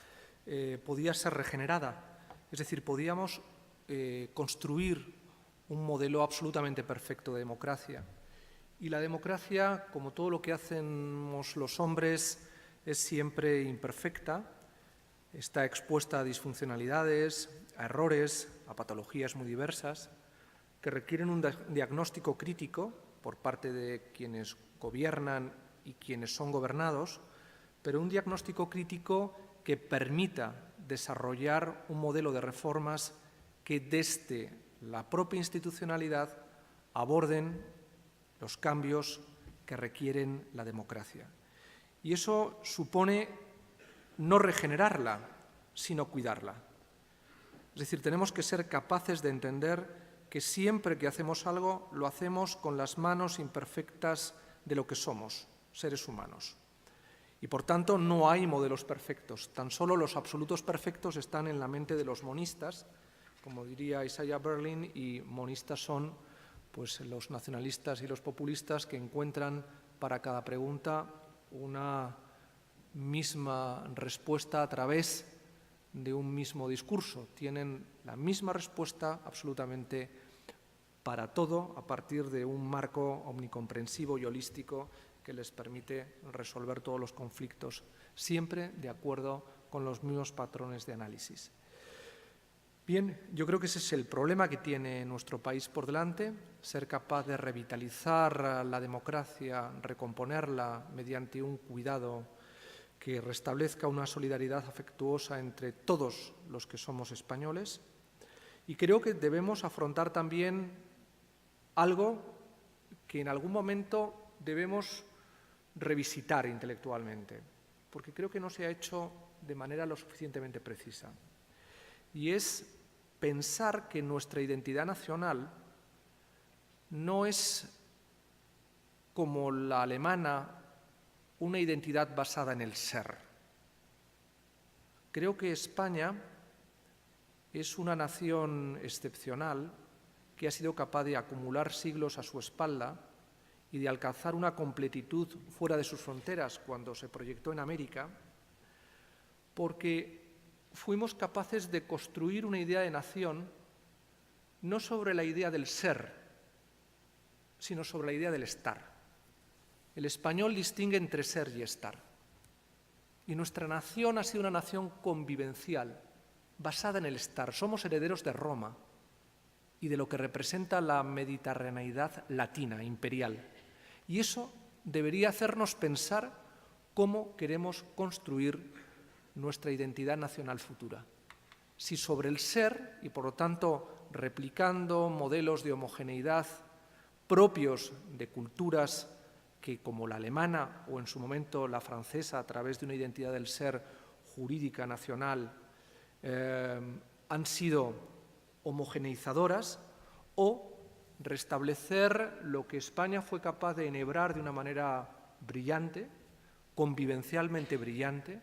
podía ser regenerada. Es decir, podíamos construir un modelo absolutamente perfecto de democracia. Y la democracia, como todo lo que hacemos los hombres, es siempre imperfecta, está expuesta a disfuncionalidades, a errores, a patologías muy diversas, que requieren un diagnóstico crítico por parte de quienes gobiernan y quienes son gobernados, pero un diagnóstico crítico que permita desarrollar un modelo de reformas que desde la propia institucionalidad aborden los cambios que requieren la democracia. Y eso supone no regenerarla, sino cuidarla. Es decir, tenemos que ser capaces de entender que siempre que hacemos algo, lo hacemos con las manos imperfectas de lo que somos, seres humanos. Y por tanto no hay modelos perfectos, tan solo los absolutos perfectos están en la mente de los monistas, como diría Isaiah Berlin, y monistas son pues, los nacionalistas y los populistas que encuentran para cada pregunta una misma respuesta a través de un mismo discurso. Tienen la misma respuesta absolutamente para todo a partir de un marco omnicomprensivo y holístico que les permite resolver todos los conflictos siempre de acuerdo con los mismos patrones de análisis. Bien, yo creo que ese es el problema que tiene nuestro país por delante, ser capaz de revitalizar la democracia, recomponerla mediante un cuidado que restablezca una solidaridad afectuosa entre todos los que somos españoles. Y creo que debemos afrontar también algo que en algún momento debemos revisitar intelectualmente, porque creo que no se ha hecho de manera lo suficientemente precisa. Y es pensar que nuestra identidad nacional no es, como la alemana, una identidad basada en el ser. Creo que España es una nación excepcional que ha sido capaz de acumular siglos a su espalda y de alcanzar una completitud fuera de sus fronteras cuando se proyectó en América, porque fuimos capaces de construir una idea de nación no sobre la idea del ser, sino sobre la idea del estar. El español distingue entre ser y estar. Y nuestra nación ha sido una nación convivencial, basada en el estar. Somos herederos de Roma y de lo que representa la mediterraneidad latina, imperial. Y eso debería hacernos pensar cómo queremos construir nuestra identidad nacional futura. Si sobre el ser, y por lo tanto replicando modelos de homogeneidad propios de culturas que, como la alemana o en su momento la francesa, a través de una identidad del ser jurídica nacional, han sido homogeneizadoras, o restablecer lo que España fue capaz de enhebrar de una manera brillante, convivencialmente brillante,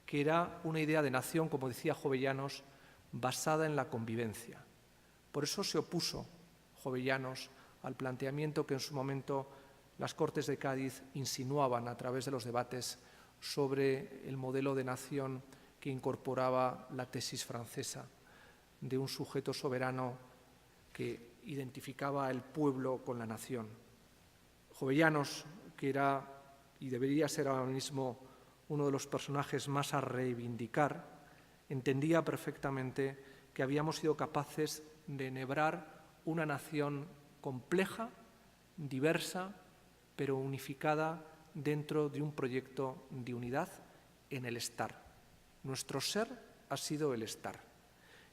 que era una idea de nación, como decía Jovellanos, basada en la convivencia. Por eso se opuso Jovellanos al planteamiento que en su momento las Cortes de Cádiz insinuaban a través de los debates sobre el modelo de nación que incorporaba la tesis francesa de un sujeto soberano que identificaba al pueblo con la nación. Jovellanos, que era y debería ser ahora mismo uno de los personajes más a reivindicar, entendía perfectamente que habíamos sido capaces de enhebrar una nación compleja, diversa, pero unificada dentro de un proyecto de unidad en el estar. Nuestro ser ha sido el estar.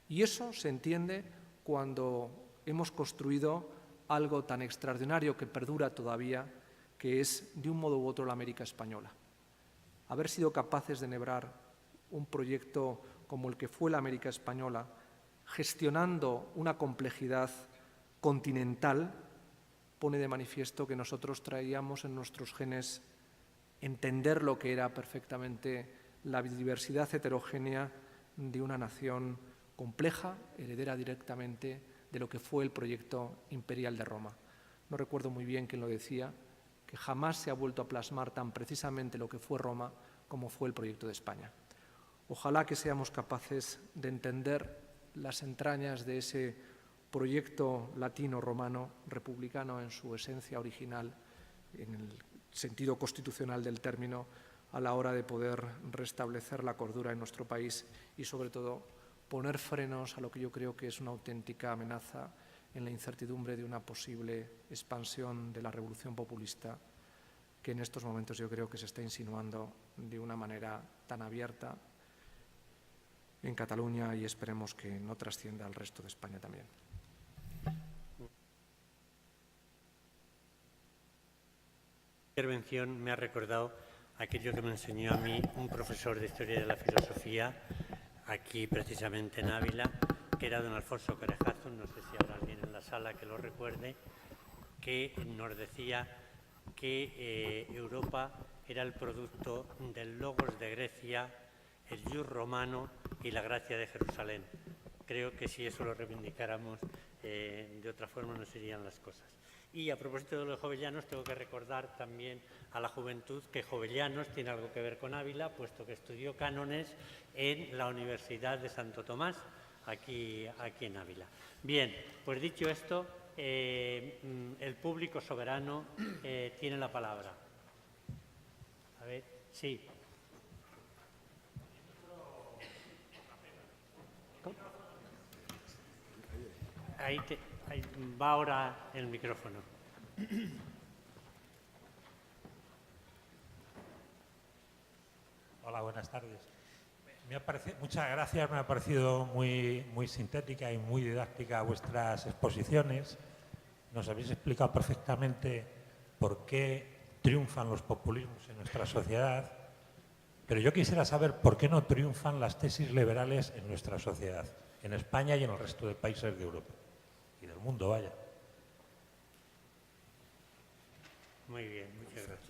Y eso se entiende cuando hemos construido algo tan extraordinario que perdura todavía, que es, de un modo u otro, la América española. Haber sido capaces de enhebrar un proyecto como el que fue la América española, gestionando una complejidad continental, pone de manifiesto que nosotros traíamos en nuestros genes entender lo que era perfectamente la diversidad heterogénea de una nación compleja, heredera directamente de lo que fue el proyecto imperial de Roma. No recuerdo muy bien quién lo decía, que jamás se ha vuelto a plasmar tan precisamente lo que fue Roma como fue el proyecto de España. Ojalá que seamos capaces de entender las entrañas de ese proyecto latino-romano, republicano en su esencia original, en el sentido constitucional del término, a la hora de poder restablecer la cordura en nuestro país y, sobre todo, poner frenos a lo que yo creo que es una auténtica amenaza en la incertidumbre de una posible expansión de la revolución populista que en estos momentos yo creo que se está insinuando de una manera tan abierta en Cataluña y esperemos que no trascienda al resto de España también. La intervención me ha recordado aquello que me enseñó a mí un profesor de Historia de la Filosofía aquí precisamente en Ávila, que era don Alfonso Carejazo, no sé si habrá alguien en la sala que lo recuerde, que nos decía que Europa era el producto del logos de Grecia, el ius romano y la gracia de Jerusalén. Creo que si eso lo reivindicáramos, de otra forma no serían las cosas. Y a propósito de los jovellanos, tengo que recordar también a la juventud que Jovellanos tiene algo que ver con Ávila, puesto que estudió cánones en la Universidad de Santo Tomás, aquí en Ávila. Bien, pues dicho esto, el público soberano tiene la palabra. A ver, sí. ahí va ahora el micrófono. Hola, buenas tardes. Muchas gracias, me ha parecido muy sintética y muy didáctica vuestras exposiciones. Nos habéis explicado perfectamente por qué triunfan los populismos en nuestra sociedad, pero yo quisiera saber por qué no triunfan las tesis liberales en nuestra sociedad, en España y en el resto de países de Europa y del mundo, vaya. Muy bien, muchas gracias.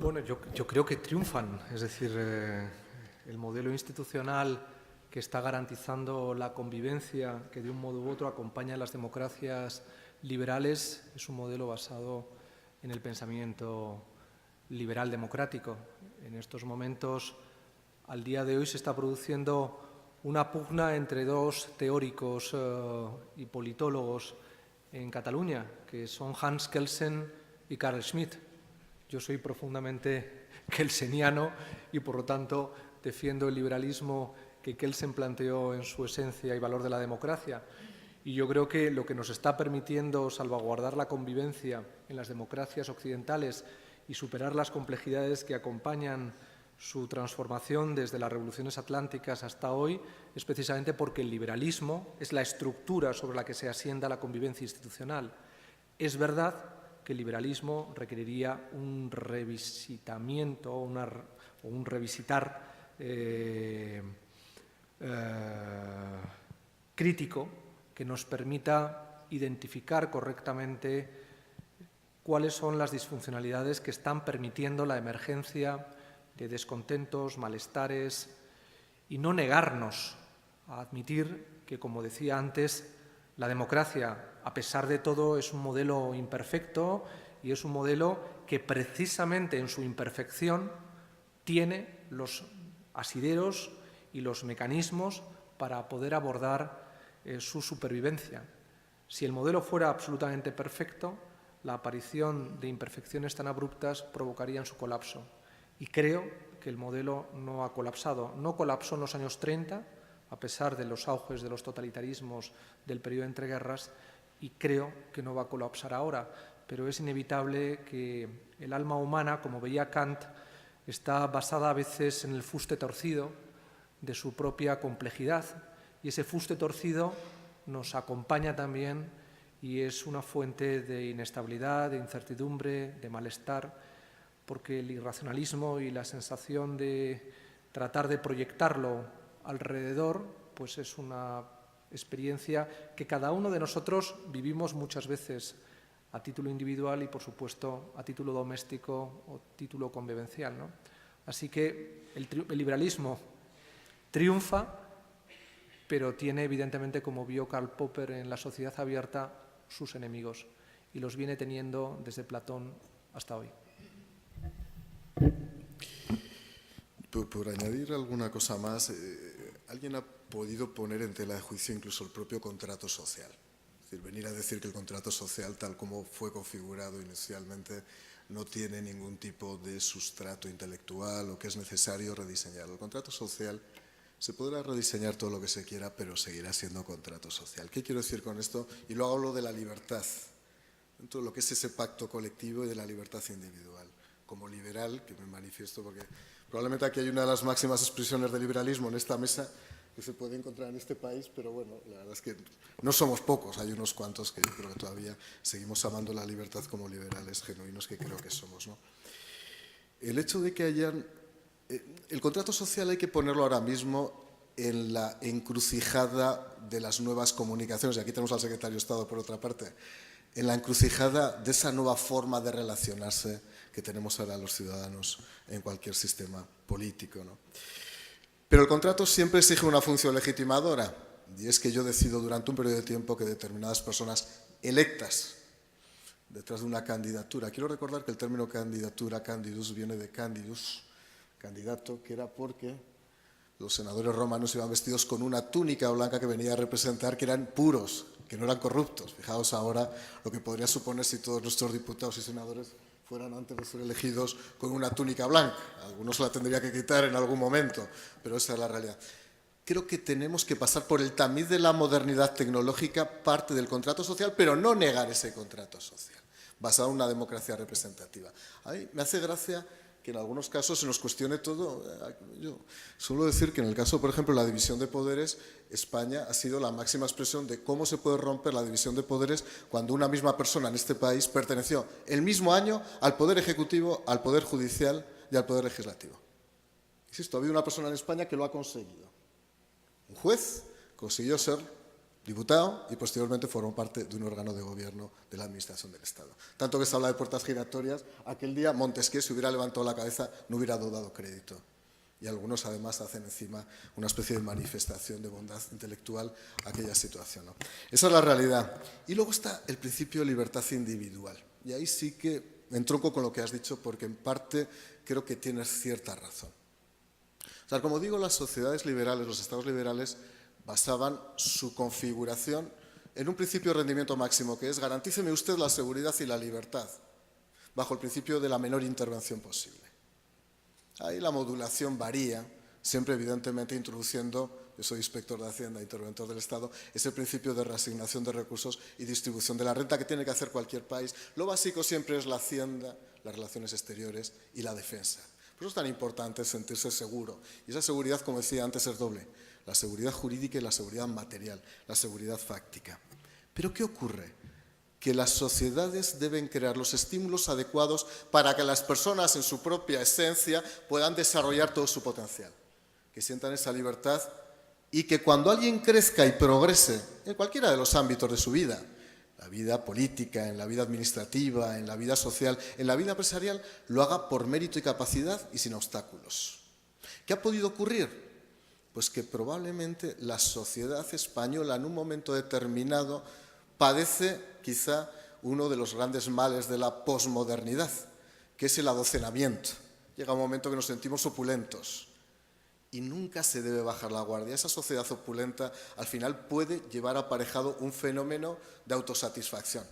Bueno, yo creo que triunfan, es decir, el modelo institucional que está garantizando la convivencia, que de un modo u otro acompaña a las democracias liberales, es un modelo basado en el pensamiento liberal democrático. En estos momentos, al día de hoy, se está produciendo una pugna entre dos teóricos y politólogos en Cataluña, que son Hans Kelsen y Carl Schmitt. Yo soy profundamente kelseniano y, por lo tanto, defiendo el liberalismo que Kelsen planteó en su esencia y valor de la democracia. Y yo creo que lo que nos está permitiendo salvaguardar la convivencia en las democracias occidentales y superar las complejidades que acompañan su transformación desde las revoluciones atlánticas hasta hoy es precisamente porque el liberalismo es la estructura sobre la que se asienta la convivencia institucional. Es verdad que el liberalismo requeriría un revisitamiento o un revisitar crítico que nos permita identificar correctamente cuáles son las disfuncionalidades que están permitiendo la emergencia de descontentos, malestares, y no negarnos a admitir que, como decía antes, la democracia, a pesar de todo, es un modelo imperfecto y es un modelo que precisamente en su imperfección tiene los asideros y los mecanismos para poder abordar su supervivencia. Si el modelo fuera absolutamente perfecto, la aparición de imperfecciones tan abruptas provocarían su colapso. Y creo que el modelo no ha colapsado. No colapsó en los años 30, a pesar de los auges de los totalitarismos del periodo entre guerras, y creo que no va a colapsar ahora. Pero es inevitable que el alma humana, como veía Kant, está basada a veces en el fuste torcido de su propia complejidad. Y ese fuste torcido nos acompaña también y es una fuente de inestabilidad, de incertidumbre, de malestar, porque el irracionalismo y la sensación de tratar de proyectarlo alrededor, pues es una experiencia que cada uno de nosotros vivimos muchas veces a título individual y, por supuesto, a título doméstico o título convivencial, ¿no? Así que el liberalismo triunfa, pero tiene, evidentemente, como vio Karl Popper en La sociedad abierta, sus enemigos, y los viene teniendo desde Platón hasta hoy. Por añadir alguna cosa más, ¿alguien ha podido poner en tela de juicio incluso el propio contrato social? Es decir, venir a decir que el contrato social, tal como fue configurado inicialmente, no tiene ningún tipo de sustrato intelectual o que es necesario rediseñarlo. El contrato social se podrá rediseñar todo lo que se quiera, pero seguirá siendo contrato social. ¿Qué quiero decir con esto? Y luego hablo de la libertad, dentro de lo que es ese pacto colectivo y de la libertad individual. Como liberal, que me manifiesto porque probablemente aquí hay una de las máximas expresiones de liberalismo en esta mesa que se puede encontrar en este país, pero bueno, la verdad es que no somos pocos, hay unos cuantos que yo creo que todavía seguimos amando la libertad como liberales genuinos que creo que somos, ¿no? El hecho de que hayan... El contrato social hay que ponerlo ahora mismo en la encrucijada de las nuevas comunicaciones, y aquí tenemos al secretario de Estado por otra parte, en la encrucijada de esa nueva forma de relacionarse que tenemos ahora los ciudadanos en cualquier sistema político, ¿no? Pero el contrato siempre exige una función legitimadora, y es que yo decido durante un periodo de tiempo que determinadas personas electas detrás de una candidatura. Quiero recordar que el término candidatura, candidus, viene de candidus, candidato, que era porque los senadores romanos iban vestidos con una túnica blanca que venía a representar que eran puros, que no eran corruptos. Fijaos ahora lo que podría suponer si todos nuestros diputados y senadores fueran antes de ser elegidos con una túnica blanca. Algunos la tendría que quitar en algún momento, pero esa es la realidad. creo que tenemos que pasar por el tamiz de la modernidad tecnológica, parte del contrato social, pero no negar ese contrato social, basado en una democracia representativa. A mí me hace gracia que en algunos casos se nos cuestione todo. Yo suelo decir que en el caso, por ejemplo, de la división de poderes, España ha sido la máxima expresión de cómo se puede romper la división de poderes cuando una misma persona en este país perteneció el mismo año al Poder Ejecutivo, al Poder Judicial y al Poder Legislativo. Insisto, ha habido una persona en España que lo ha conseguido. Un juez consiguió ser diputado y posteriormente formó parte de un órgano de gobierno de la Administración del Estado. Tanto que se habla de puertas giratorias, aquel día Montesquieu, si hubiera levantado la cabeza, no hubiera dado crédito. Y algunos además hacen encima una especie de manifestación de bondad intelectual a aquella situación, ¿no? Esa es la realidad. Y luego está el principio de libertad individual. Y ahí sí que me entronco con lo que has dicho, porque en parte creo que tienes cierta razón. O sea, como digo, las sociedades liberales, los estados liberales, basaban su configuración en un principio de rendimiento máximo, que es garantíceme usted la seguridad y la libertad, bajo el principio de la menor intervención posible. Ahí la modulación varía, siempre evidentemente introduciendo, yo soy inspector de Hacienda, interventor del Estado, ese principio de reasignación de recursos y distribución de la renta que tiene que hacer cualquier país. Lo básico siempre es la Hacienda, las relaciones exteriores y la defensa. Por eso es tan importante sentirse seguro. Y esa seguridad, como decía antes, es doble. La seguridad jurídica y la seguridad material, la seguridad fáctica. ¿Pero qué ocurre? Que las sociedades deben crear los estímulos adecuados para que las personas en su propia esencia puedan desarrollar todo su potencial. Que sientan esa libertad y que cuando alguien crezca y progrese en cualquiera de los ámbitos de su vida, la vida política, en la vida administrativa, en la vida social, en la vida empresarial, lo haga por mérito y capacidad y sin obstáculos. ¿Qué ha podido ocurrir? Pues que probablemente la sociedad española en un momento determinado padece quizá uno de los grandes males de la posmodernidad, que es el adocenamiento. Llega un momento que nos sentimos opulentos. Y nunca se debe bajar la guardia. Esa sociedad opulenta al final puede llevar aparejado un fenómeno de autosatisfacción.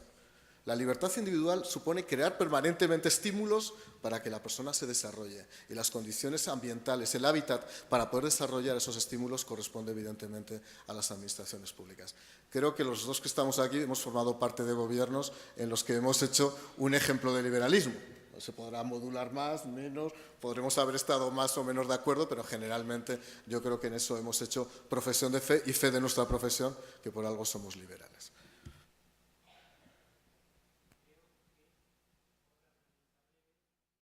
La libertad individual supone crear permanentemente estímulos para que la persona se desarrolle. Y las condiciones ambientales, el hábitat para poder desarrollar esos estímulos corresponde evidentemente a las administraciones públicas. Creo que los dos que estamos aquí hemos formado parte de gobiernos en los que hemos hecho un ejemplo de liberalismo. Se podrá modular más, menos, podremos haber estado más o menos de acuerdo, pero generalmente yo creo que en eso hemos hecho profesión de fe y fe de nuestra profesión, que por algo somos liberales.